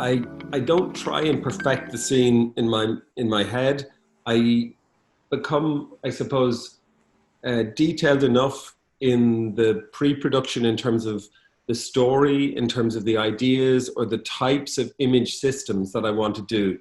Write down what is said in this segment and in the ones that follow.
I don't try and perfect the scene in my head. I become, I suppose, detailed enough in the pre-production in terms of the story, in terms of the ideas or the types of image systems that I want to do.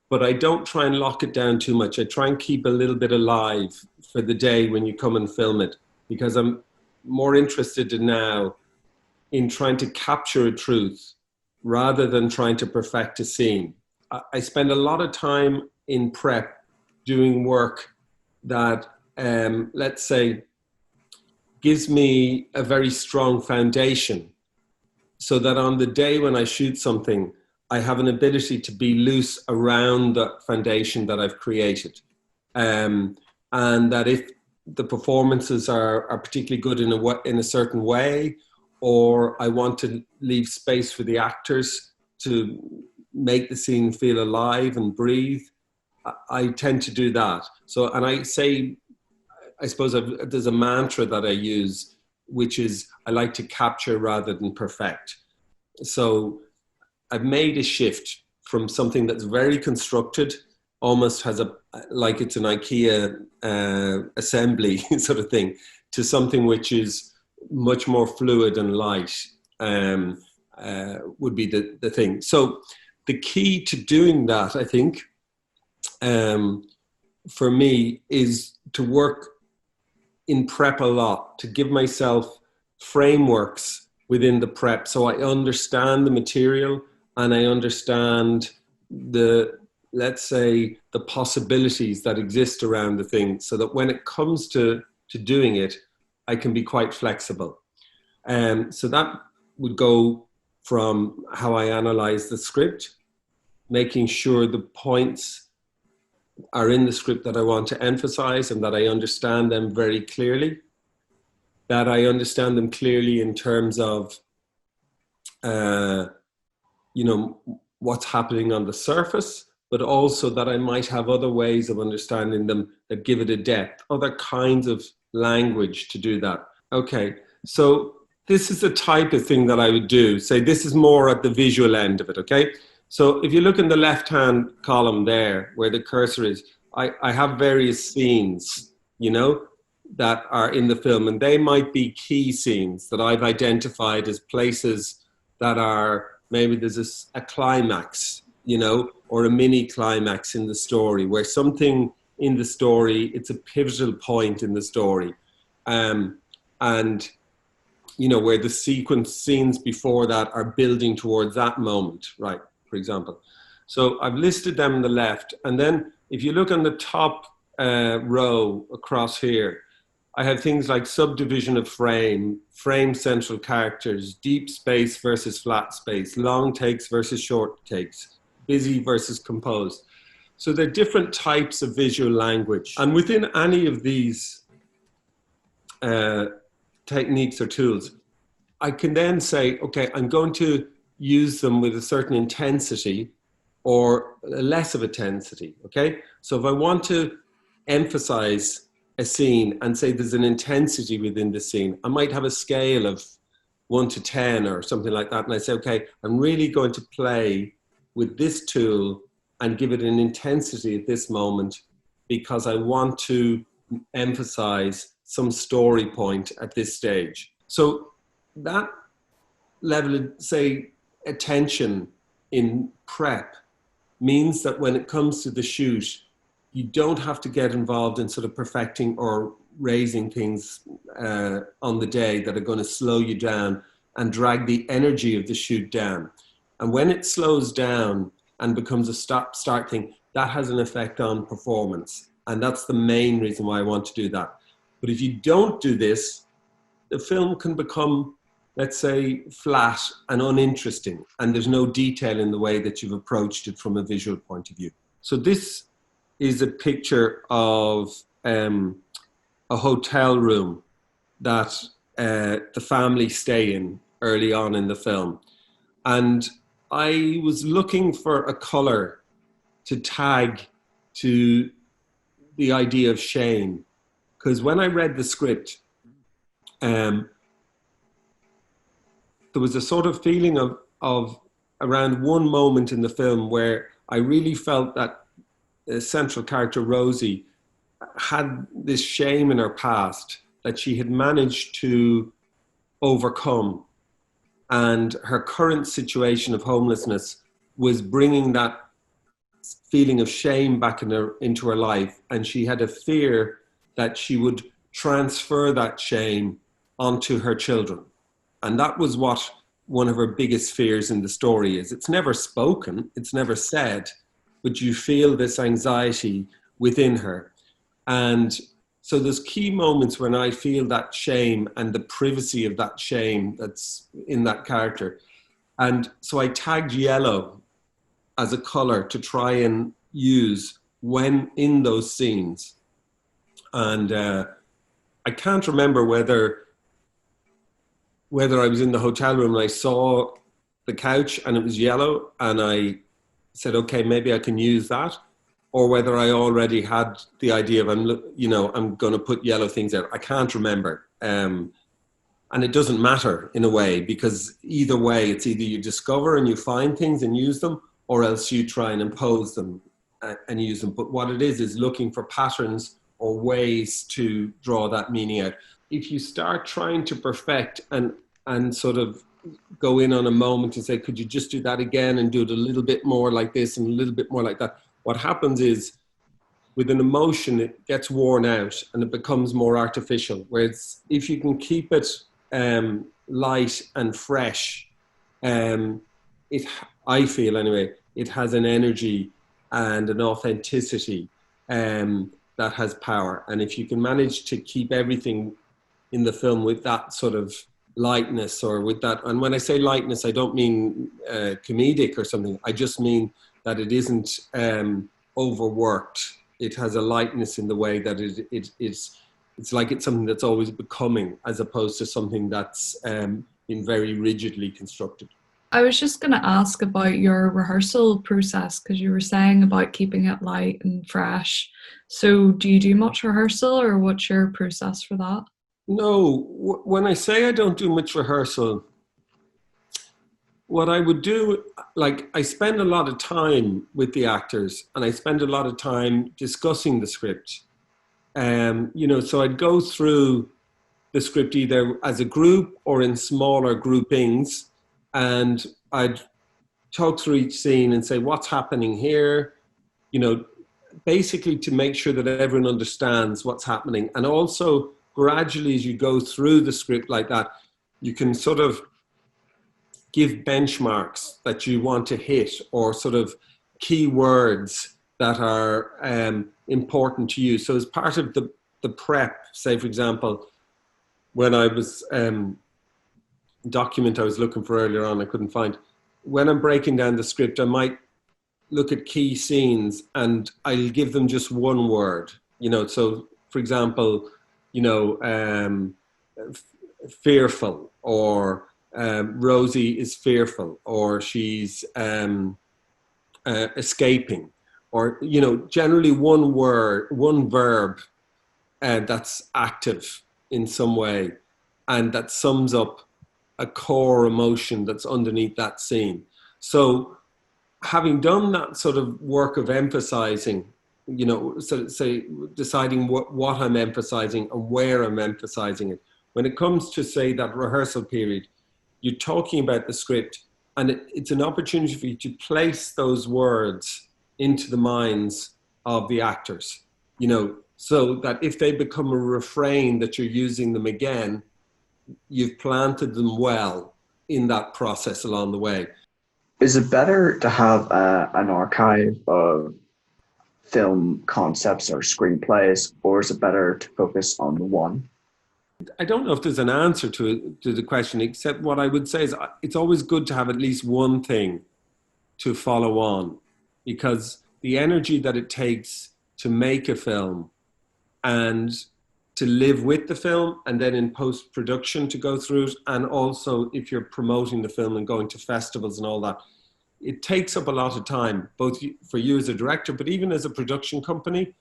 But I don't try and lock it down too much. I try and keep a little bit alive for the day when you come and film it, because I'm more interested now in trying to capture a truth rather than trying to perfect a scene. I spend a lot of time in prep doing work that, let's say, gives me a very strong foundation so that on the day when I shoot something, I have an ability to be loose around the foundation that I've created. And that if the performances are particularly good in a certain way, or I want to leave space for the actors to make the scene feel alive and breathe, I tend to do that. So, and I say, I suppose there's a mantra that I use, which is I like to capture rather than perfect. So I've made a shift from something that's very constructed, almost has like it's an IKEA assembly sort of thing, to something which is much more fluid and light, would be the thing. So the key to doing that, I think, for me, is to work in prep a lot, to give myself frameworks within the prep so I understand the material and I understand let's say, the possibilities that exist around the thing, so that when it comes to doing it, I can be quite flexible. So that would go from how I analyze the script, making sure the points are in the script that I want to emphasize and that I understand them very clearly, that I understand them clearly in terms of, what's happening on the surface, but also that I might have other ways of understanding them that give it a depth, other kinds of language to do that. Okay, so this is the type of thing that I would do. Say this is more at the visual end of it, okay? So if you look in the left-hand column there, where the cursor is, I have various scenes, that are in the film, and they might be key scenes that I've identified as places that are, maybe there's a climax, or a mini climax in the story, where something in the story, it's a pivotal point in the story. And, where the sequence scenes before that are building towards that moment, right, for example. So I've listed them on the left. And then if you look on the top row across here, I have things like subdivision of frame central characters, deep space versus flat space, long takes versus short takes, busy versus composed. So there are different types of visual language. And within any of these techniques or tools, I can then say, okay, I'm going to use them with a certain intensity or less of intensity, okay? So if I want to emphasize a scene and say there's an intensity within the scene, I might have a scale of 1 to 10 or something like that. And I say, okay, I'm really going to play with this tool and give it an intensity at this moment because I want to emphasize some story point at this stage. So that level of, say, attention in prep means that when it comes to the shoot, you don't have to get involved in sort of perfecting or raising things on the day that are going to slow you down and drag the energy of the shoot down. And when it slows down and becomes a start thing, that has an effect on performance. And that's the main reason why I want to do that. But if you don't do this, the film can become, let's say, flat and uninteresting. And there's no detail in the way that you've approached it from a visual point of view. So this is a picture of a hotel room that the family stay in early on in the film. And I was looking for a color to tag to the idea of shame. Because when I read the script, there was a sort of feeling of around one moment in the film where I really felt that the central character, Rosie, had this shame in her past that she had managed to overcome. And her current situation of homelessness was bringing that feeling of shame back into her life. And she had a fear that she would transfer that shame onto her children. And that was what one of her biggest fears in the story is. It's never spoken, it's never said, but you feel this anxiety within her. And so there's key moments when I feel that shame and the privacy of that shame that's in that character. And so I tagged yellow as a color to try and use when in those scenes. And I can't remember whether I was in the hotel room and I saw the couch and it was yellow and I said, okay, maybe I can use that, or whether I already had the idea of, I'm going to put yellow things there. I can't remember. And it doesn't matter in a way, because either way, it's either you discover and you find things and use them, or else you try and impose them and use them. But what it is looking for patterns or ways to draw that meaning out. If you start trying to perfect and sort of go in on a moment and say, could you just do that again and do it a little bit more like this and a little bit more like that? What happens is with an emotion, it gets worn out and it becomes more artificial. Whereas if you can keep it light and fresh, I feel anyway, it has an energy and an authenticity that has power. And if you can manage to keep everything in the film with that sort of lightness, or with that, and when I say lightness, I don't mean comedic or something. I just mean that it isn't overworked. It has a lightness in the way that it's like it's something that's always becoming, as opposed to something that's been very rigidly constructed. I was just going to ask about your rehearsal process, because you were saying about keeping it light and fresh. So do you do much rehearsal, or what's your process for that? No, when I say I don't do much rehearsal, what I would do, like, I spend a lot of time with the actors and I spend a lot of time discussing the script. So I'd go through the script either as a group or in smaller groupings, and I'd talk through each scene and say, what's happening here? Basically to make sure that everyone understands what's happening. And also gradually, as you go through the script like that, you can sort of give benchmarks that you want to hit, or sort of key words that are important to you. So as part of the prep, say, for example, when I was document I was looking for earlier on, I couldn't find. When I'm breaking down the script, I might look at key scenes and I'll give them just one word. So for example, fearful, or Rosie is fearful, or she's escaping, or generally one word, one verb that's active in some way, and that sums up a core emotion that's underneath that scene. So having done that sort of work of emphasizing, so say deciding what I'm emphasizing and where I'm emphasizing it, when it comes to, say, that rehearsal period, you're talking about the script, and it's an opportunity for you to place those words into the minds of the actors, so that if they become a refrain that you're using them again, you've planted them well in that process along the way. Is it better to have an archive of film concepts or screenplays, or is it better to focus on the one? I don't know if there's an answer to the question, except what I would say is it's always good to have at least one thing to follow on, because the energy that it takes to make a film and to live with the film, and then in post-production to go through it, and also if you're promoting the film and going to festivals and all that, it takes up a lot of time, both for you as a director, but even as a production company.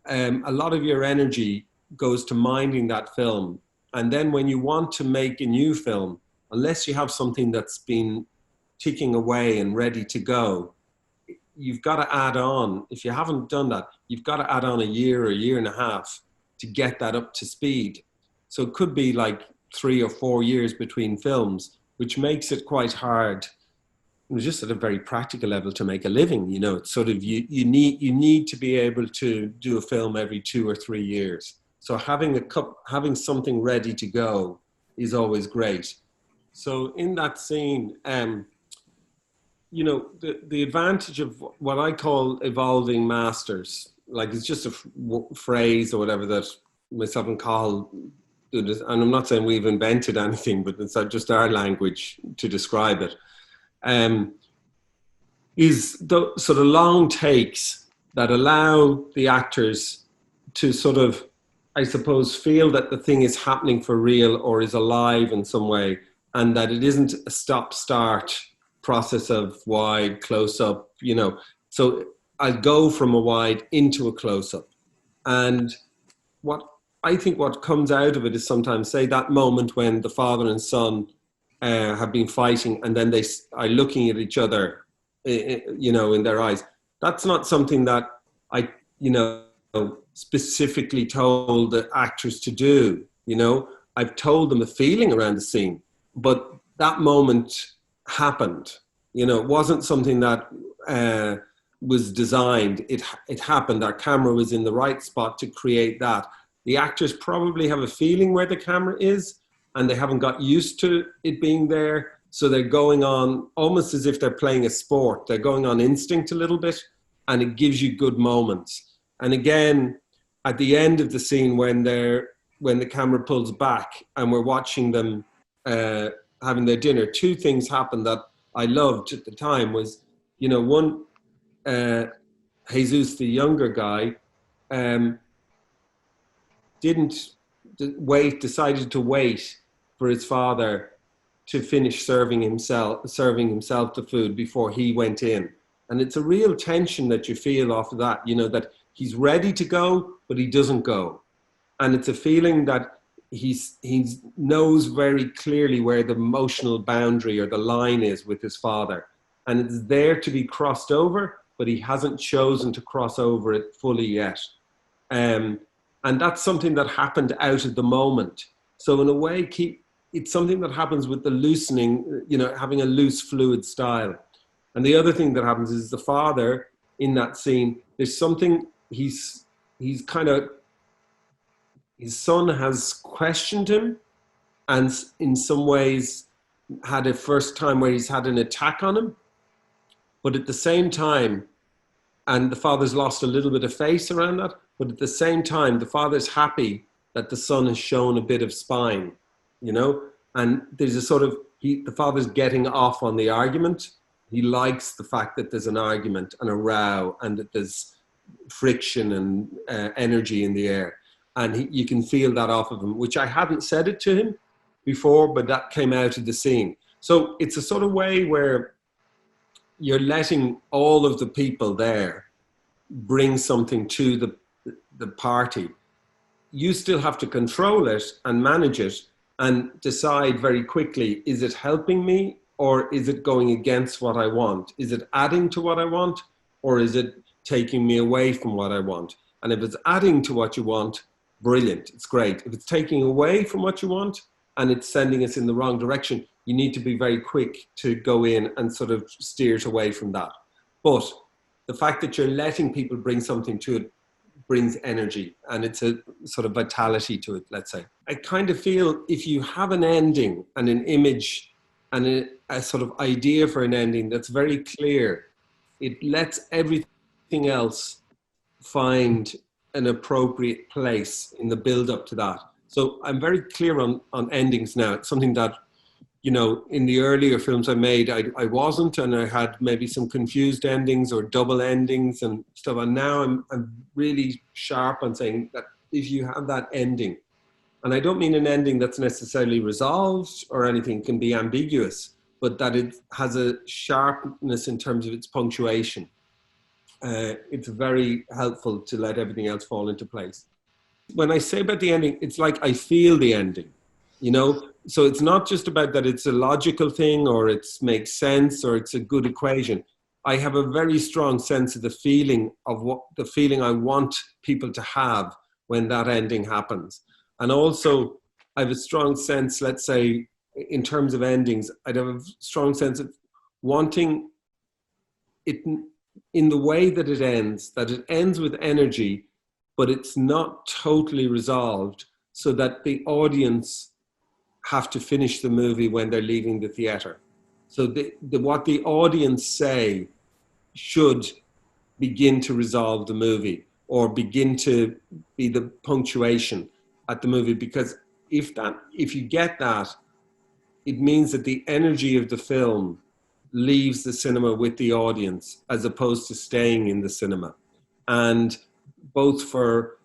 A lot of your energy goes to minding that film. And then when you want to make a new film, unless you have something that's been ticking away and ready to go, you've got to add on. If you haven't done that, you've got to add on a year and a half to get that up to speed. So it could be like 3 or 4 years between films, which makes it quite hard, just at a very practical level, to make a living. You know, it's sort of, you need to be able to do a film every 2 or 3 years. So having something ready to go is always great. So in that scene, you know, the advantage of what I call evolving masters, like it's just a phrase or whatever that myself and Cathal do this, and I'm not saying we've invented anything, but it's just our language to describe it, is the sort of long takes that allow the actors to sort of, I suppose, feel that the thing is happening for real or is alive in some way, and that it isn't a stop-start process of wide, close-up, you know. So I go from a wide into a close-up. And what comes out of it is sometimes, say, that moment when the father and son have been fighting and then they are looking at each other, you know, in their eyes. That's not something that I, you know, specifically told the actors to do, you know. I've told them the feeling around the scene, but that moment happened. You know, it wasn't something that was designed. It happened. Our camera was in the right spot to create that. The actors probably have a feeling where the camera is, and they haven't got used to it being there. So they're going on almost as if they're playing a sport. They're going on instinct a little bit, and it gives you good moments. And again, at the end of the scene, when the camera pulls back and we're watching them having their dinner, 2 things happen that I loved at the time. Was, you know, one, Jesus, the younger guy, decided to wait for his father to finish serving himself the food before he went in. And it's a real tension that you feel off of that, you know, that he's ready to go, but he doesn't go. And it's a feeling that he knows very clearly where the emotional boundary or the line is with his father. And it's there to be crossed over, but he hasn't chosen to cross over it fully yet. And that's something that happened out of the moment. So in a way, it's something that happens with the loosening, you know, having a loose, fluid style. And the other thing that happens is the father in that scene, there's something, he's kind of, his son has questioned him, and in some ways had a first time where he's had an attack on him. But at the same time, and the father's lost a little bit of face around that, but at the same time, the father's happy that the son has shown a bit of spine, you know? And there's a sort of, the father's getting off on the argument. He likes the fact that there's an argument and a row and that there's friction and energy in the air. And you can feel that off of him, which I hadn't said it to him before, but that came out of the scene. So it's a sort of way where you're letting all of the people there bring something to the party. You still have to control it and manage it and decide very quickly, is it helping me or is it going against what I want? Is it adding to what I want or is it taking me away from what I want? And if it's adding to what you want, brilliant, it's great. If it's taking away from what you want and it's sending us in the wrong direction, you need to be very quick to go in and sort of steer it away from that. But the fact that you're letting people bring something to it brings energy, and it's a sort of vitality to it, let's say. I kind of feel if you have an ending and an image and a sort of idea for an ending that's very clear, it lets everything else find an appropriate place in the build up to that. So I'm very clear on endings now. It's something that, you know, in the earlier films I made, I wasn't, and I had maybe some confused endings or double endings and stuff. And now I'm really sharp on saying that if you have that ending, and I don't mean an ending that's necessarily resolved or anything, can be ambiguous, but that it has a sharpness in terms of its punctuation. It's very helpful to let everything else fall into place. When I say about the ending, it's like I feel the ending. you know? So it's not just about that it's a logical thing or it makes sense or it's a good equation. I have a very strong sense of the feeling I want people to have when that ending happens. And also I have a strong sense, let's say, in terms of endings, I'd have a strong sense of wanting it in the way that it ends with energy, but it's not totally resolved, so that the audience have to finish the movie when they're leaving the theater. So what the audience say should begin to resolve the movie or begin to be the punctuation at the movie, because if you get that, it means that the energy of the film leaves the cinema with the audience as opposed to staying in the cinema. And both for,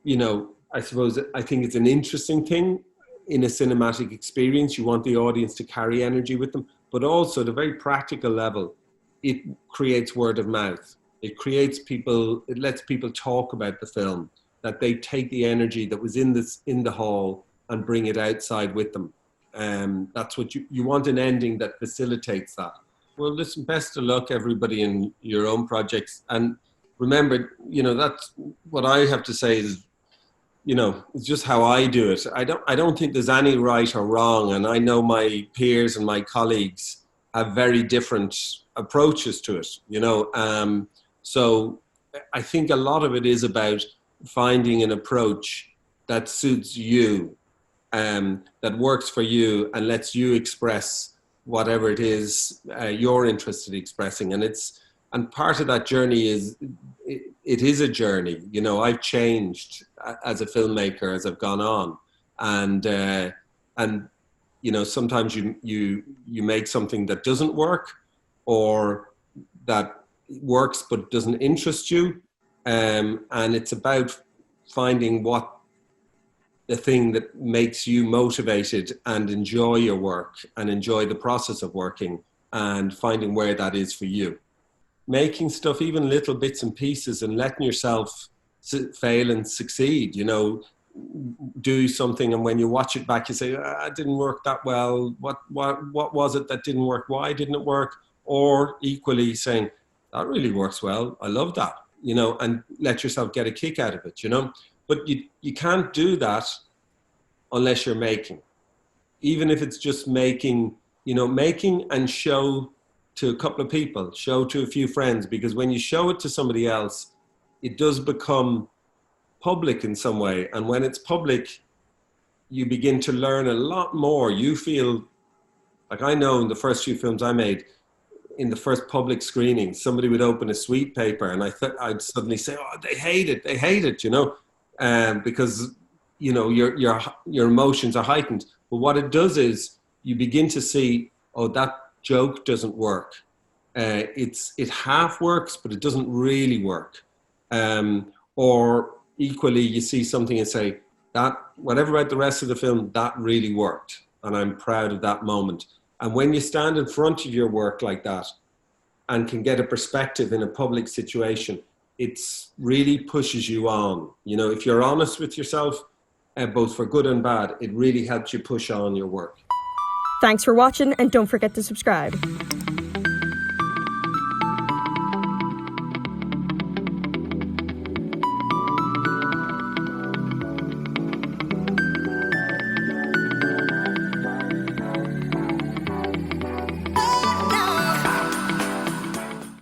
you know, I think it's an interesting thing in a cinematic experience. You want the audience to carry energy with them, but also at a very practical level, it creates word of mouth. It lets people talk about the film, that they take the energy that was in the hall and bring it outside with them. That's what you want, an ending that facilitates that. Well, listen, best of luck, everybody, in your own projects. And remember, you know, that's what I have to say is, you know, it's just how I do it. I don't think there's any right or wrong. And I know my peers and my colleagues have very different approaches to it, you know. So I think a lot of it is about finding an approach that suits you, that works for you and lets you express whatever it is you're interested in expressing. And part of that journey is, it is a journey. You know, I've changed as a filmmaker as I've gone on, and you know, sometimes you make something that doesn't work, or that works but doesn't interest you, and it's about finding what the thing that makes you motivated and enjoy your work and enjoy the process of working, and finding where that is for you. Making stuff, even little bits and pieces, and letting yourself fail and succeed, you know, do something and when you watch it back you say, it didn't work that well. What was it that didn't work? Why didn't it work? Or equally saying, that really works well. I love that, you know, and let yourself get a kick out of it, you know. But you can't do that unless you're making. Even if it's just making, you know, making and show to a couple of people, show to a few friends, because when you show it to somebody else, it does become public in some way. And when it's public, you begin to learn a lot more. You feel, like I know in the first few films I made, in the first public screening, somebody would open a sweet paper and I'd suddenly say, oh, they hate it, you know, because, you know, your emotions are heightened. But what it does is you begin to see, oh, that joke doesn't work. It half works, but it doesn't really work. Or equally, you see something and say, that, whatever about the rest of the film, that really worked. And I'm proud of that moment. And when you stand in front of your work like that and can get a perspective in a public situation, it's really pushes you on. You know, if you're honest with yourself, both for good and bad, it really helps you push on your work. Thanks for watching, and don't forget to subscribe.